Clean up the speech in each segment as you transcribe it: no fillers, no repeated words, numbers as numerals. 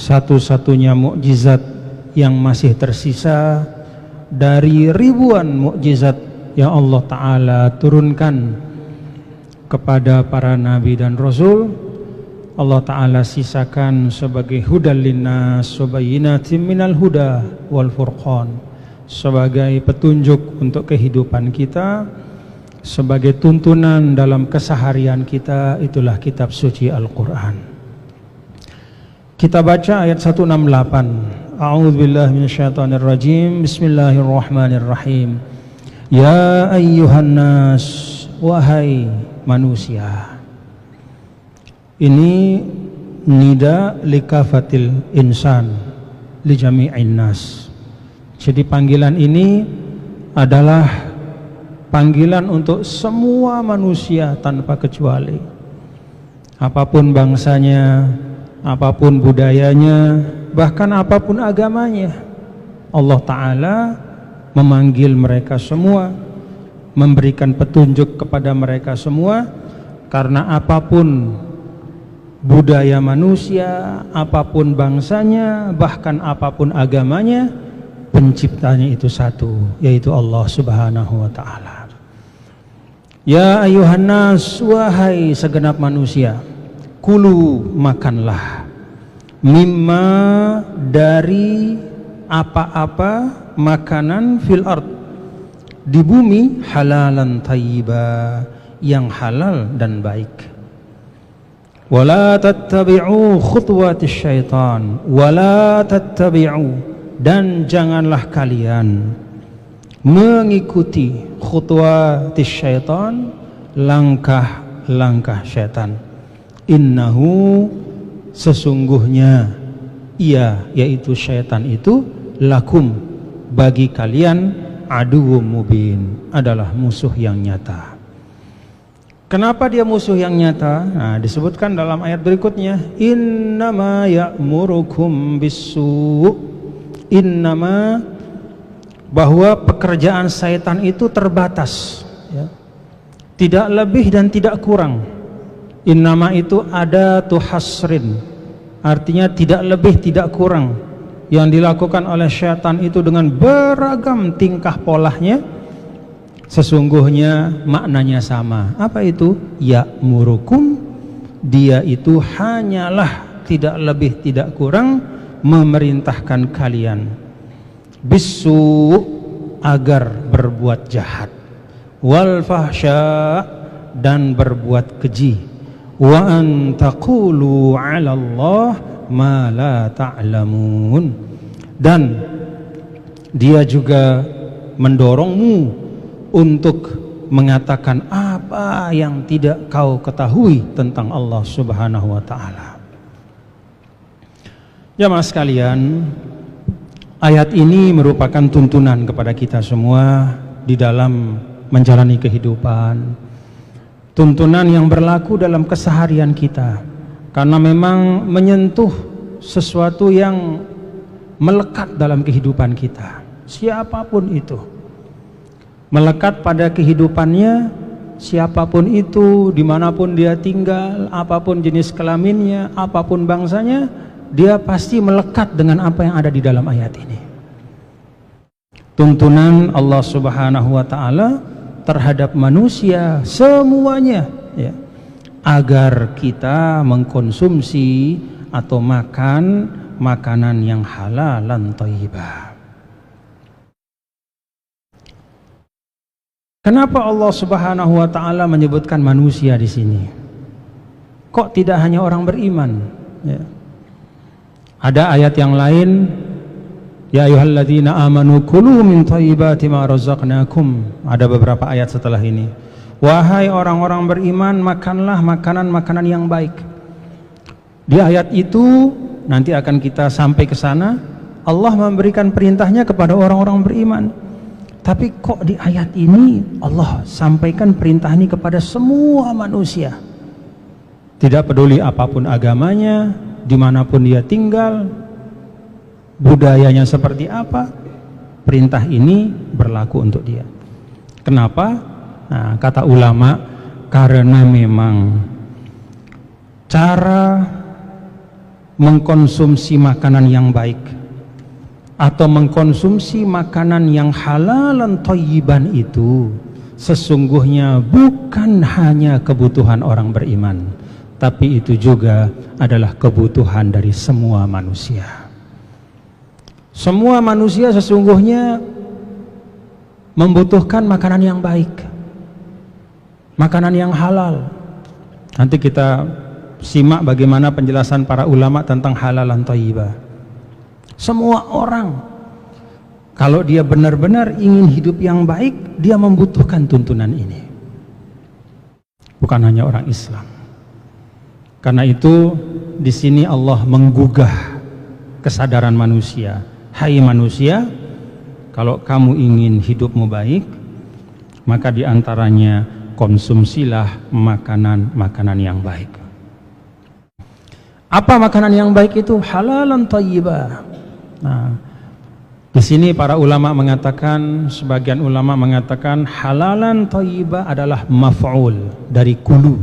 satu-satunya mukjizat yang masih tersisa dari ribuan mukjizat yang Allah Ta'ala turunkan kepada para nabi dan rasul. Allah Ta'ala sisakan sebagai hudal linnas wa bayyinatin minal huda wal furqan, sebagai petunjuk untuk kehidupan kita, sebagai tuntunan dalam keseharian kita. Itulah kitab suci Al-Quran. Kita baca ayat 168. A'udzubillahi minasyaitonirrajim. Bismillahirrahmanirrahim. Ya ayyuhan nas, wahai manusia. Ini nida likafatil insan li jami'in nas. Jadi panggilan ini adalah panggilan untuk semua manusia tanpa kecuali. Apapun bangsanya, apapun budayanya, bahkan apapun agamanya, Allah Ta'ala memanggil mereka semua, memberikan petunjuk kepada mereka semua. Karena apapun budaya manusia, apapun bangsanya, bahkan apapun agamanya, penciptanya itu satu, yaitu Allah Subhanahu wa Ta'ala. Ya ayuhan nas, wahai segenap manusia, kulu, makanlah, mimma, dari apa-apa makanan, fil ard, di bumi, halalan thayyiba, yang halal dan baik. Wala tattabi'u khutuwatis syaitan, wala tattabi'u, dan janganlah kalian mengikuti khutuwatis syaitan, langkah-langkah syaitan. Innahu, sesungguhnya ia, yaitu syaitan itu, lakum, bagi kalian, aduwwum mubin, adalah musuh yang nyata. Kenapa dia musuh yang nyata? Nah, disebutkan dalam ayat berikutnya, innama ya'murukum bisu', innama, bahwa pekerjaan syaitan itu terbatas, ya, tidak lebih dan tidak kurang. Innama itu ada tuhasrin, artinya tidak lebih tidak kurang. Yang dilakukan oleh syaitan itu dengan beragam tingkah polahnya, sesungguhnya maknanya sama. Apa itu? Ya'murukum, dia itu hanyalah tidak lebih tidak kurang memerintahkan kalian, bisu, agar berbuat jahat, wal fahsya, dan berbuat keji, wa an taqulu 'ala Allah ma la ta'lamun, dan dia juga mendorongmu untuk mengatakan apa yang tidak kau ketahui tentang Allah Subhanahu wa Ta'ala. Jamaah sekalian, ayat ini merupakan tuntunan kepada kita semua di dalam menjalani kehidupan, tuntunan yang berlaku dalam keseharian kita, karena memang menyentuh sesuatu yang melekat dalam kehidupan kita. Siapapun itu melekat pada kehidupannya, siapapun itu, dimanapun dia tinggal, apapun jenis kelaminnya, apapun bangsanya, dia pasti melekat dengan apa yang ada di dalam ayat ini. Tuntunan Allah Subhanahu wa Ta'ala terhadap manusia semuanya, ya, agar kita mengkonsumsi atau makan makanan yang halalan thayyibah. Kenapa Allah Subhanahu wa Ta'ala menyebutkan manusia di sini? Kok tidak hanya orang beriman? Ya. Ada ayat yang lain, ya ayyuhalladzina amanu kulu min thayyibati ma razaqnakum. Ada beberapa ayat setelah ini. Wahai orang-orang beriman, makanlah makanan-makanan yang baik. Di ayat itu nanti akan kita sampai ke sana. Allah memberikan perintahnya kepada orang-orang beriman. Tapi kok di ayat ini Allah sampaikan perintah ini kepada semua manusia? Tidak peduli apapun agamanya, dimanapun dia tinggal, budayanya seperti apa, perintah ini berlaku untuk dia. Kenapa? Nah, kata ulama, karena memang cara mengkonsumsi makanan yang baik atau mengkonsumsi makanan yang halalan thayyiban itu sesungguhnya bukan hanya kebutuhan orang beriman, tapi itu juga adalah kebutuhan dari semua manusia. Semua manusia sesungguhnya membutuhkan makanan yang baik, makanan yang halal. Nanti kita simak bagaimana penjelasan para ulama tentang halalan thayyibah. Semua orang, kalau dia benar-benar ingin hidup yang baik, dia membutuhkan tuntunan ini. Bukan hanya orang Islam. Karena itu di sini Allah menggugah kesadaran manusia. Hai manusia, kalau kamu ingin hidupmu baik, maka diantaranya konsumsilah makanan-makanan yang baik. Apa makanan yang baik itu? Halalan thayyibah. Nah, di sini para ulama mengatakan, sebagian ulama mengatakan halalan thayyibah adalah maf'ul dari kulu.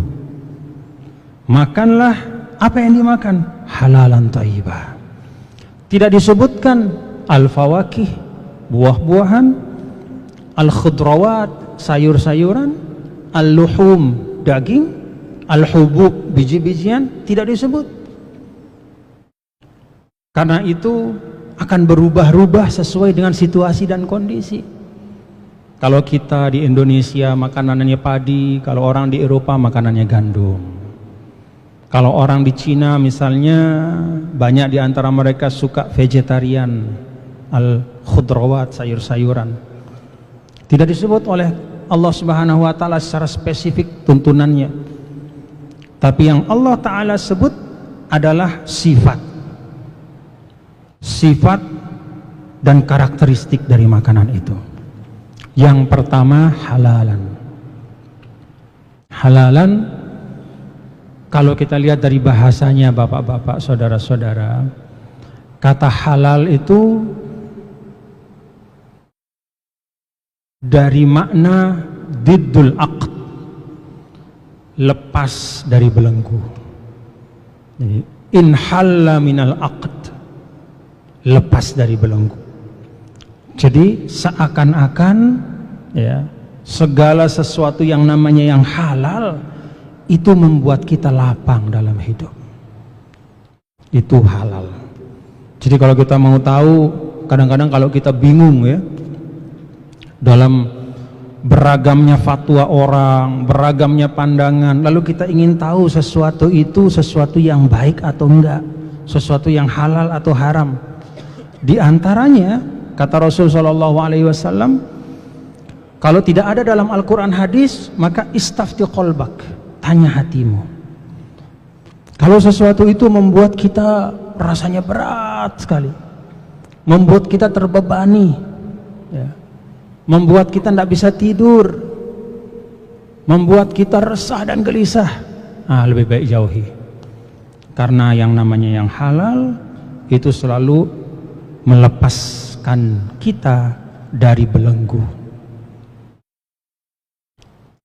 Makanlah apa yang dimakan, halalan thayyibah. Tidak disebutkan al-fawakih, buah-buahan, al-khudrawat, sayur-sayuran, al-luhum, daging, al-hubub, biji-bijian, tidak disebut. Karena itu akan berubah-ubah sesuai dengan situasi dan kondisi. Kalau kita di Indonesia makanannya padi, kalau orang di Eropa makanannya gandum. Kalau orang di Cina misalnya, banyak di antara mereka suka vegetarian, al-khudrawat, sayur-sayuran. Tidak disebut oleh Allah Subhanahu wa taala secara spesifik tuntunannya. Tapi yang Allah taala sebut adalah sifat dan karakteristik dari makanan itu. Yang pertama halalan. Halalan, kalau kita lihat dari bahasanya bapak-bapak, saudara-saudara, kata halal itu dari makna diddul aqd, lepas dari belenggu. Jadi in halla minal aqd, lepas dari belenggu. Jadi seakan-akan ya, segala sesuatu yang namanya yang halal itu membuat kita lapang dalam hidup. Itu halal. Jadi kalau kita mau tahu, kadang-kadang kalau kita bingung ya, dalam beragamnya fatwa orang, beragamnya pandangan, lalu kita ingin tahu sesuatu itu sesuatu yang baik atau enggak, sesuatu yang halal atau haram. Di antaranya kata Rasul SAW, kalau tidak ada dalam Al-Quran hadis, maka istafti qalbak, tanya hatimu. Kalau sesuatu itu membuat kita rasanya berat sekali, membuat kita terbebani ya, membuat kita tidak bisa tidur, membuat kita resah dan gelisah, lebih baik jauhi. Karena yang namanya yang halal itu selalu melepaskan kita dari belenggu.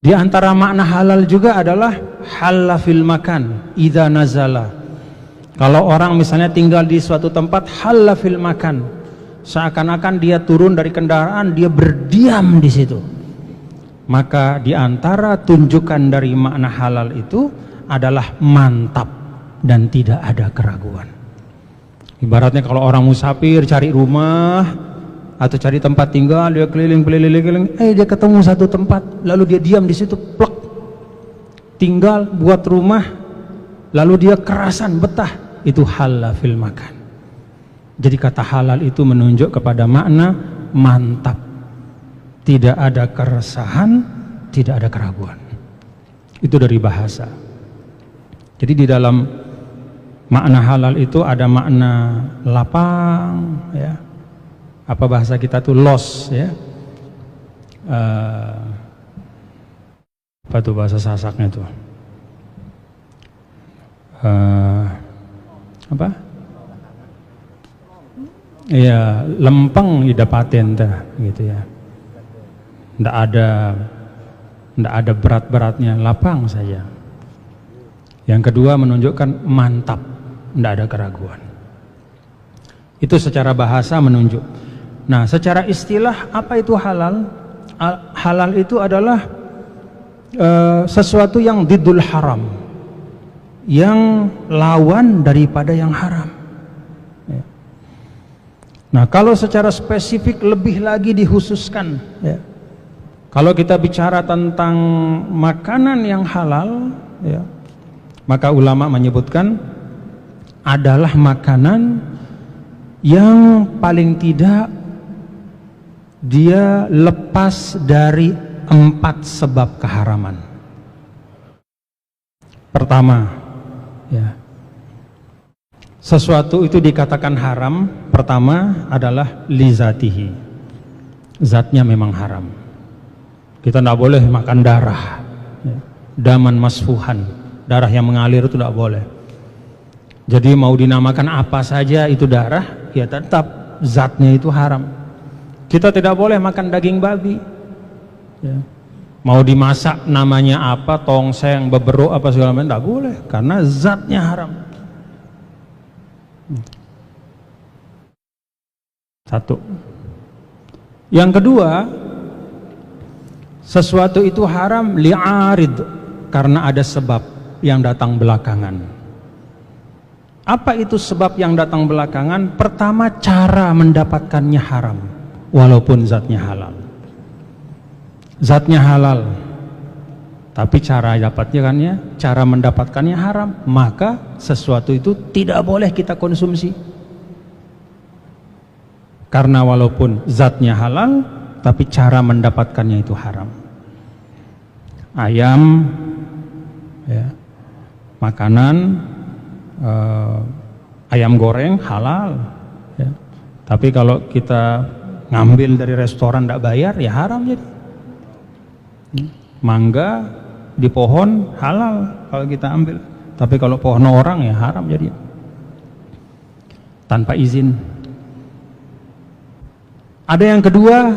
Di antara makna halal juga adalah halla fil makan idza nazala. Kalau orang misalnya tinggal di suatu tempat, halla fil makan, seakan-akan dia turun dari kendaraan, dia berdiam di situ. Maka di antara tunjukan dari makna halal itu adalah mantap dan tidak ada keraguan. Ibaratnya kalau orang musafir cari rumah atau cari tempat tinggal, dia keliling, dia ketemu satu tempat, lalu dia diam di situ, plek, tinggal buat rumah, lalu dia kerasan betah, itu halal fil makan. Jadi kata halal itu menunjuk kepada makna mantap, tidak ada keresahan, tidak ada keraguan. Itu dari bahasa. Jadi di dalam makna halal itu ada makna lapang ya, apa bahasa kita tuh los ya, apa tuh bahasa Sasaknya tuh, apa ya, lempeng didapatin dah gitu ya, ndak ada berat-beratnya, lapang saja. Yang kedua menunjukkan mantap, tidak ada keraguan. Itu secara bahasa menunjuk. Nah, secara istilah apa itu halal? Halal itu adalah sesuatu yang diddul haram, yang lawan daripada yang haram. Ya. Nah, kalau secara spesifik lebih lagi dikhususkan, ya, kalau kita bicara tentang makanan yang halal, ya, maka ulama menyebutkan adalah makanan yang paling tidak dia lepas dari 4 sebab keharaman. Pertama, ya, sesuatu itu dikatakan haram, pertama adalah lizatihi, zatnya memang haram. Kita tidak boleh makan darah, ya, daman masfuhan, darah yang mengalir itu tidak boleh. Jadi mau dinamakan apa saja itu darah, ya tetap zatnya itu haram. Kita tidak boleh makan daging babi, ya. Mau dimasak namanya apa, tongseng, beberuk, apa segala macam, tidak boleh, karena zatnya haram. Satu. Yang kedua, sesuatu itu haram li'arid, karena ada sebab yang datang belakangan. Apa itu sebab yang datang belakangan? Pertama, cara mendapatkannya haram, walaupun zatnya halal. Zatnya halal, tapi cara dapatkannya, cara mendapatkannya haram, maka sesuatu itu tidak boleh kita konsumsi. Karena walaupun zatnya halal, tapi cara mendapatkannya itu haram. Ayam, ya, makanan, ayam goreng halal, ya. Tapi kalau kita ngambil dari restoran tidak bayar, ya haram jadi. Mangga di pohon halal kalau kita ambil, tapi kalau pohon orang ya haram jadi, tanpa izin. Ada yang kedua,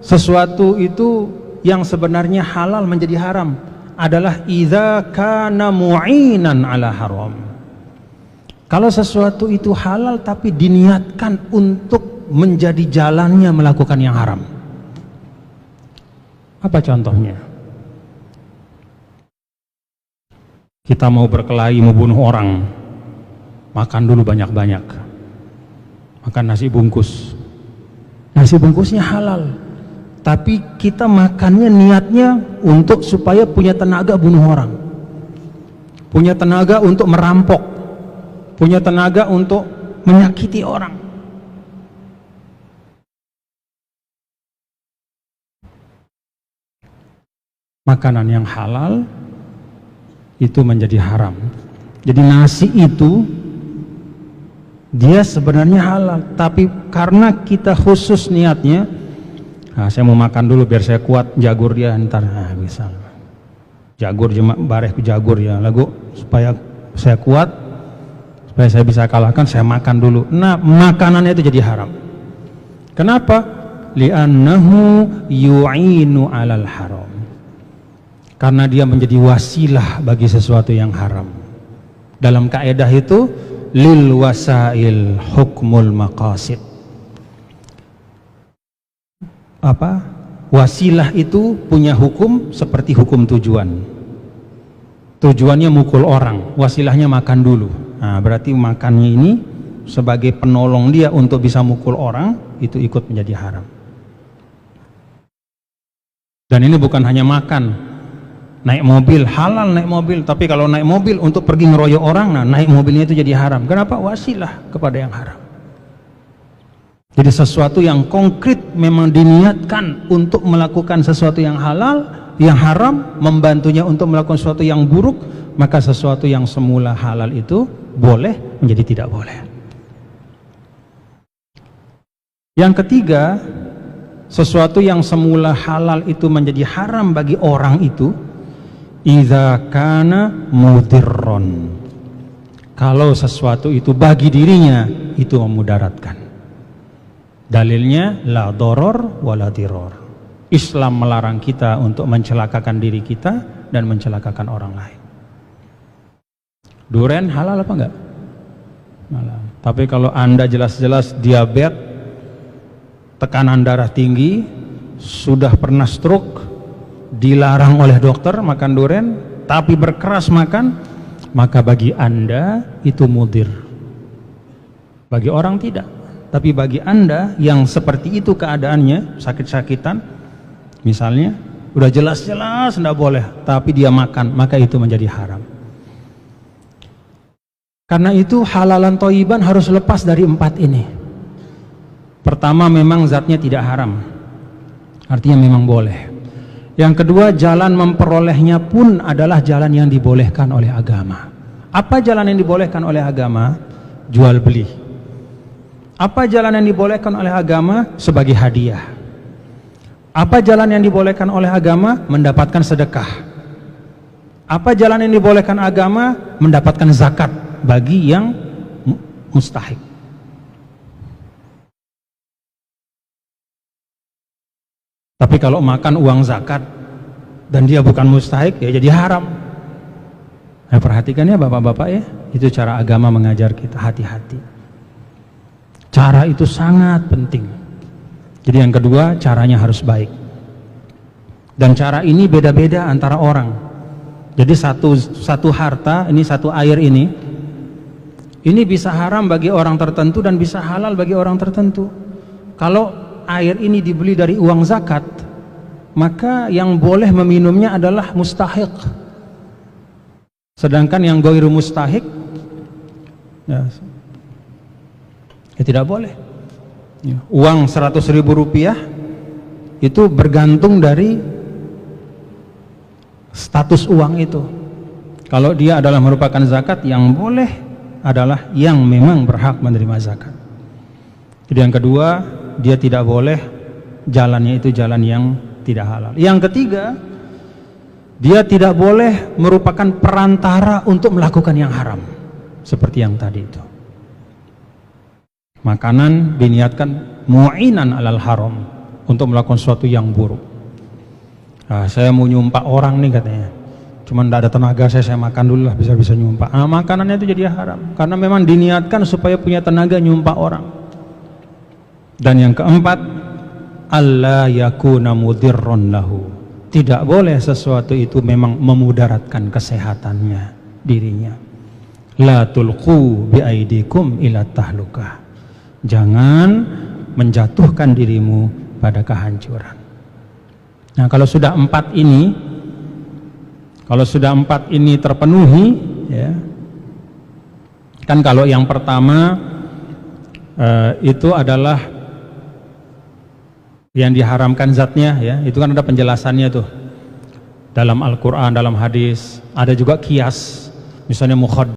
sesuatu itu yang sebenarnya halal menjadi haram adalah idza kana mu'inan ala haram. Kalau sesuatu itu halal tapi diniatkan untuk menjadi jalannya melakukan yang haram. Apa contohnya? Kita mau berkelahi, mau bunuh orang, makan dulu banyak-banyak, makan nasi bungkus. Nasi bungkusnya halal, tapi kita makannya niatnya untuk supaya punya tenaga bunuh orang, punya tenaga untuk merampok, punya tenaga untuk menyakiti orang. Makanan yang halal itu menjadi haram. Jadi nasi itu dia sebenarnya halal, tapi karena kita khusus niatnya, nah, saya mau makan dulu biar saya kuat, jagur dia ntar, nah, bisa jagur bareh jagur ya lagu supaya saya kuat, supaya saya bisa kalahkan, saya makan dulu. Nah, makanannya itu jadi haram. Kenapa? Li'annahu yu'inu 'alal haram. Karena dia menjadi wasilah bagi sesuatu yang haram. Dalam kaidah itu lil wasail hukmul maqasid. Apa? Wasilah itu punya hukum seperti hukum tujuan. Tujuannya mukul orang, wasilahnya makan dulu. Nah, berarti makannya ini sebagai penolong dia untuk bisa mukul orang, itu ikut menjadi haram. Dan ini bukan hanya makan. Naik mobil halal, naik mobil, tapi kalau naik mobil untuk pergi ngeroyok orang, nah naik mobilnya itu jadi haram. Kenapa? Wasilah kepada yang haram. Jadi sesuatu yang konkret memang diniatkan untuk melakukan sesuatu yang halal, yang haram membantunya untuk melakukan sesuatu yang buruk, maka sesuatu yang semula halal itu boleh menjadi tidak boleh. Yang ketiga, sesuatu yang semula halal itu menjadi haram bagi orang itu idza kana mudirron, kalau sesuatu itu bagi dirinya itu memudaratkan. Dalilnya la doror wala diror. Islam melarang kita untuk mencelakakan diri kita dan mencelakakan orang lain. Duren halal apa enggak? Tapi kalau Anda jelas-jelas diabetes, tekanan darah tinggi, sudah pernah stroke, dilarang oleh dokter makan durian, tapi berkeras makan, maka bagi Anda itu mudir. Bagi orang tidak. Tapi bagi Anda yang seperti itu keadaannya, sakit-sakitan, misalnya, udah jelas-jelas tidak boleh, tapi dia makan, maka itu menjadi haram. Karena itu halalan thayyiban harus lepas dari 4 ini. Pertama, memang zatnya tidak haram, artinya memang boleh. Yang kedua, jalan memperolehnya pun adalah jalan yang dibolehkan oleh agama. Apa jalan yang dibolehkan oleh agama? Jual beli. Apa jalan yang dibolehkan oleh agama? Sebagai hadiah. Apa jalan yang dibolehkan oleh agama? Mendapatkan sedekah. Apa jalan yang dibolehkan agama? Mendapatkan zakat bagi yang mustahik. Tapi kalau makan uang zakat dan dia bukan mustahik, ya jadi haram. Nah, perhatikan ya bapak-bapak ya, itu cara agama mengajar kita, hati-hati. Cara itu sangat penting. Jadi yang kedua, caranya harus baik. Dan cara ini beda-beda antara orang. Jadi satu harta, ini satu air ini bisa haram bagi orang tertentu dan bisa halal bagi orang tertentu. Kalau air ini dibeli dari uang zakat, maka yang boleh meminumnya adalah mustahik. Sedangkan yang ghairu mustahik, ya tidak boleh. Uang 100.000 rupiah itu bergantung dari status uang itu. Kalau dia adalah merupakan zakat, yang boleh adalah yang memang berhak menerima zakat. Jadi yang kedua, dia tidak boleh, jalannya itu jalan yang tidak halal. Yang ketiga, dia tidak boleh merupakan perantara untuk melakukan yang haram, seperti yang tadi itu. Makanan diniatkan mu'inan alal haram, untuk melakukan sesuatu yang buruk. Nah, saya mau nyumpah orang nih katanya, cuman tidak ada tenaga, saya makan dulu lah, bisa nyumpah. Nah, makanannya itu jadi haram, karena memang diniatkan supaya punya tenaga nyumpah orang. Dan yang keempat, alla yakuna mudirron lahu, tidak boleh sesuatu itu memang memudaratkan kesehatannya, dirinya. La tulqu biaidikum ila tahlukah, jangan menjatuhkan dirimu pada kehancuran. Nah, kalau sudah 4 ini terpenuhi, ya, kan kalau yang pertama itu adalah yang diharamkan zatnya, ya, itu kan ada penjelasannya tuh dalam Al-Quran, dalam hadis, ada juga kias, misalnya mukhad